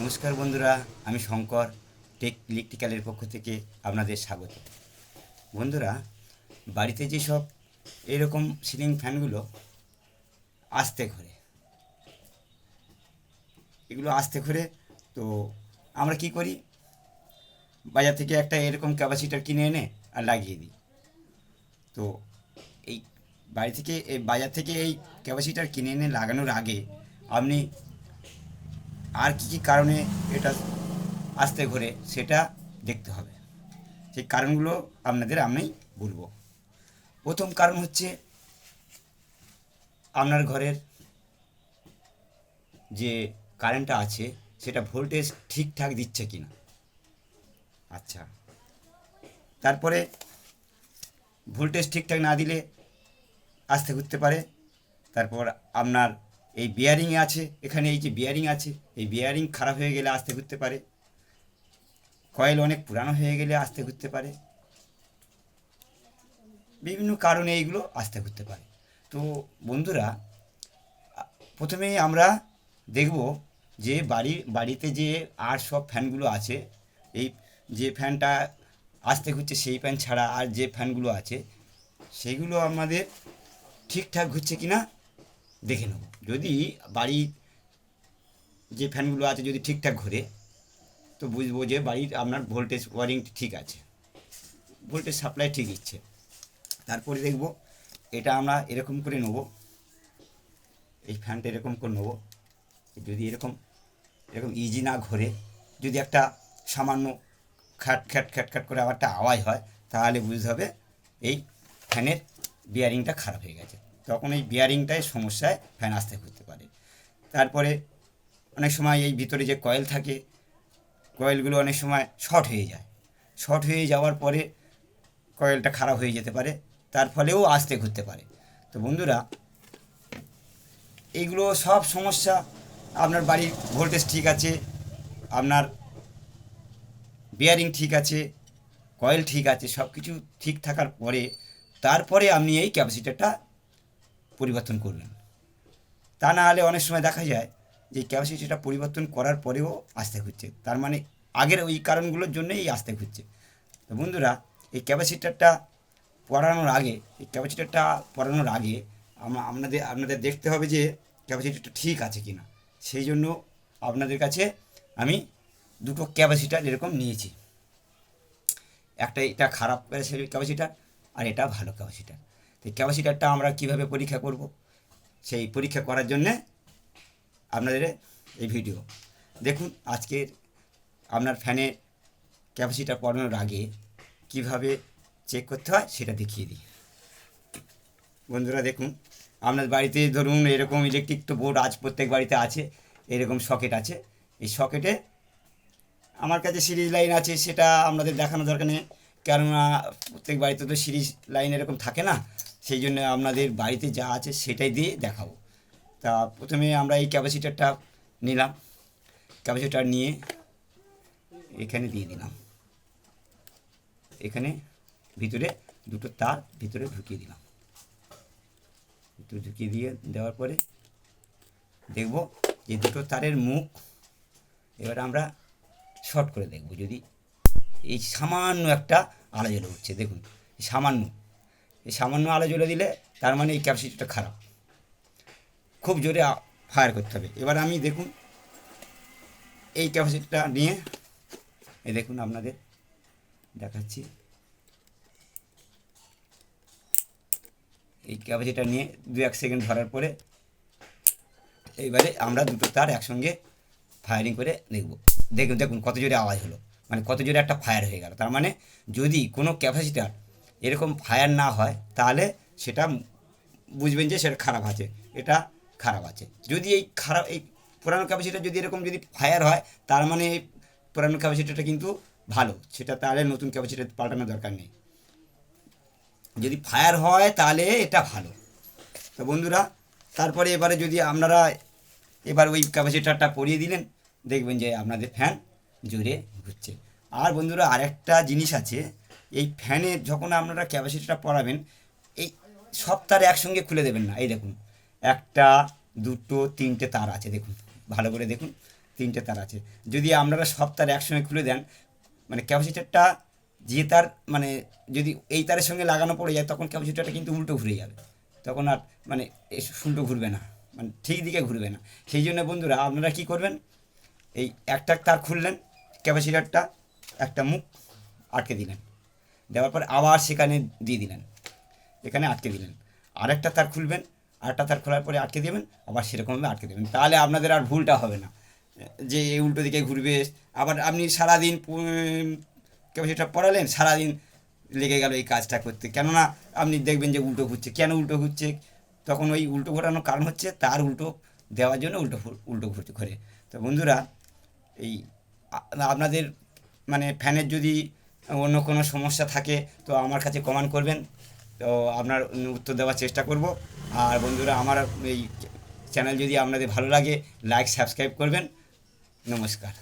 নমস্কার বন্ধুরা, আমি শঙ্কর টেক ইলেকট্রিক্যালের পক্ষ থেকে আপনাদের স্বাগত। বন্ধুরা, বাড়িতে যেসব এরকম সিলিং ফ্যানগুলো আস্তে ঘোরে, এগুলো আস্তে ঘোরে, তো আমরা কি করি, বাজার থেকে একটা এরকম ক্যাপাসিটার কিনে এনে আর লাগিয়ে দিই। তো এই বাজার থেকে এই ক্যাপাসিটার কিনে এনে লাগানোর আগে আপনি আর কী কারণে এটা আস্তে ঘোরে সেটা দেখতে হবে। সেই কারণগুলো আমি বলবো। প্রথম কারণ হচ্ছে আপনার ঘরের যে কারেন্টটা আছে সেটা ভোল্টেজ ঠিকঠাক দিচ্ছে কি না। আচ্ছা, তারপরে ভোল্টেজ ঠিকঠাক না দিলে আস্তে ঘুরতে পারে। তারপর আপনার এই বিয়ারিংয়ে আছে, এখানে এই যে বিয়ারিং আছে, এই বিয়ারিং খারাপ হয়ে গেলে আস্তে ঘুরতে পারে। কয়েল অনেক পুরানো হয়ে গেলে আস্তে ঘুরতে পারে। বিভিন্ন কারণে এইগুলো আস্তে ঘুরতে পারে। তো বন্ধুরা, প্রথমেই আমরা দেখব যে বাড়িতে যে আর সব ফ্যানগুলো আছে, এই যে ফ্যানটা আস্তে ঘুরছে সেই ফ্যান ছাড়া আর যে ফ্যানগুলো আছে সেইগুলো আমাদের ঠিকঠাক ঘুরছে কি না দেখে নেব। যদি বাড়ির যে ফ্যানগুলো আছে যদি ঠিকঠাক ঘোরে, তো বুঝবো যে বাড়ির আপনার ভোল্টেজ ওয়ারিং ঠিক আছে, ভোল্টেজ সাপ্লাই ঠিক দিচ্ছে। তারপরে দেখব এটা আমরা এরকম করে নেব, এই ফ্যানটা এরকম করে নেব। যদি এরকম এরকম ইজি না ঘোরে, যদি একটা সামান্য খ্যাট খ্যাট খ্যাট খ্যাট করে আবার একটা আওয়াজ হয়, তাহলে বুঝতে হবে এই ফ্যানের বিয়ারিংটা খারাপ হয়ে গেছে। তখন এই বিয়ারিংটায় সমস্যায় ফ্যান আস্তে ঘুরতে পারে। তারপরে অনেক সময় এই ভিতরে যে কয়েল থাকে, কয়েলগুলো অনেক সময় শর্ট হয়ে যায়। শর্ট হয়ে যাওয়ার পরে কয়েলটা খারাপ হয়ে যেতে পারে, তার ফলেও আস্তে ঘুরতে পারে। তো বন্ধুরা, এইগুলো সব সমস্যা, আপনার বাড়ির ভোল্টেজ ঠিক আছে, আপনার বিয়ারিং ঠিক আছে, কয়েল ঠিক আছে, সব কিছু ঠিক থাকার পরে তারপরে আপনি এই ক্যাপাসিটারটা পরিবর্তন করবেন। তা না হলে অনেক সময় দেখা যায় যে ক্যাপাসিটিটা পরিবর্তন করার পরেও আস্তে ঘুরছে, তার মানে আগের ওই কারণগুলোর জন্যই আস্তে ঘুরছে। তো বন্ধুরা, এই ক্যাপাসিটারটা পড়ানোর আগে আপনাদের দেখতে হবে যে ক্যাপাসিটারটা ঠিক আছে কি না। সেই জন্য আপনাদের কাছে আমি দুটো ক্যাপাসিটার এরকম নিয়েছি। একটা এটা খারাপ ক্যাপাসিটার আর এটা ভালো ক্যাপাসিটার। তো ক্যাপাসিটারটা আমরা কীভাবে পরীক্ষা করব, সেই পরীক্ষা করার জন্যে আপনাদের এই ভিডিও দেখুন। আজকের আপনার ফ্যানে ক্যাপাসিটার পড়ানোর আগে কিভাবে চেক করতে হয় সেটা দেখিয়ে দিই। বন্ধুরা দেখুন, আপনার বাড়িতে ধরুন এরকম ইলেকট্রিক তো বোর্ড আজ প্রত্যেক বাড়িতে আছে, এরকম সকেট আছে। এই সকেটে আমার কাছে সিরিজ লাইন আছে, সেটা আপনাদের দেখানো দরকার নেই, কেননা প্রত্যেক বাড়িতে তো সিরিজ লাইন এরকম থাকে না। সেই জন্য আপনাদের বাড়িতে যা আছে সেটাই দিয়ে দেখাবো। তা প্রথমে আমরা এই ক্যাপাসিটারটা নিলাম, ক্যাপাসিটার নিয়ে এখানে দিয়ে দিলাম। এখানে ভিতরে দুটো তার ভিতরে ঢুকিয়ে দিলাম। ঢুকিয়ে দেওয়ার পরে দেখব যে দুটো তারের মুখ এবার আমরা শর্ট করে দেখব। যদি এই সামান্য একটা আলো জ্বলে উঠছে, দেখুন এই সামান্য আলো জ্বলে দিলে তার মানে এই ক্যাপাসিটারটা খারাপ, খুব জোরে ফায়ার করতে হবে। এবার আমি দেখুন এই ক্যাপাসিটারটা নিয়ে এই দেখুন আপনাদের দেখাচ্ছি। এই ক্যাপাসিটার নিয়ে 2-1 সেকেন্ড ধরার পরে এইবারে আমরা দুটো তার একসঙ্গে ফায়ারিং করে দেখুন কত জোরে আওয়াজ হলো, মানে কত জোরে একটা ফায়ার হয়ে গেল। তার মানে যদি কোনো ক্যাপাসিটার এরকম ফায়ার না হয় তাহলে সেটা বুঝবেন যে সেটা খারাপ আছে, এটা খারাপ আছে। যদি এই পুরানো ক্যাপাসিটার যদি এরকম যদি ফায়ার হয়, তার মানে এই পুরানো ক্যাপাসিটারটা কিন্তু ভালো, সেটা তাহলে নতুন ক্যাপাসিটার পাল্টানোর দরকার নেই। যদি ফায়ার হয় তাহলে এটা ভালো। তো বন্ধুরা, তারপরে এবারে যদি আপনারা এবার ওই ক্যাপাসিটারটা পরিয়ে দিলেন, দেখবেন যে আপনাদের ফ্যান জোরে ঘুরছে। আর বন্ধুরা, আরেকটা জিনিস আছে, এই ফ্যানে যখন আপনারা ক্যাপাসিটারটা পরাবেন, এই সব তার একসঙ্গে খুলে দেবেন না। এই দেখুন, একটা দুটো তিনটে তার আছে, দেখুন ভালো করে দেখুন, তিনটে তার আছে। যদি আপনারা সব তার একসঙ্গে খুলে দেন, মানে ক্যাপাসিটারটা যে তার মানে যদি এই তারের সঙ্গে লাগানো পড়ে যায়, তখন ক্যাপাসিটারটা কিন্তু উল্টো ঘুরে যাবে, তখন আর মানে উল্টো ঘুরবে না, মানে ঠিক দিকে ঘুরবে না। সেই জন্য বন্ধুরা আপনারা কী করবেন, এই একটা তার খুললেন, ক্যাপাসিটারটা একটা মুখ আটকে দিলেন, দেওয়ার পর আবার সেখানে দিয়ে দিলেন, এখানে আটকে দিলেন। আরেকটা তার খুলবেন, আরেকটা তার খোলার পরে আটকে দেবেন, আবার সেরকমভাবে আটকে দেবেন। তাহলে আপনাদের আর ভুলটা হবে না যে এই উল্টো দিকে ঘুরবে। আবার আপনি সারাদিন ক্যাপাসিটার পড়ালেন, সারাদিন লেগে গেল এই কাজটা করতে, কেননা আপনি দেখবেন যে উল্টো ঘুরছে। কেন উল্টো ঘুরছে? তখন ওই উল্টো ঘোরানোর কারণ হচ্ছে তার উল্টো দেওয়ার জন্য উল্টো ঘুরতে ঘোরে। তো বন্ধুরা, এই আপনাদের মানে ফ্যানের যদি অন্য কোনো সমস্যা থাকে তো আমার কাছে কমেন্ট করবেন, তো আপনার উত্তর দেওয়ার চেষ্টা করব। আর বন্ধুরা, আমার এই চ্যানেল যদি আপনাদের ভালো লাগে, লাইক সাবস্ক্রাইব করবেন। নমস্কার।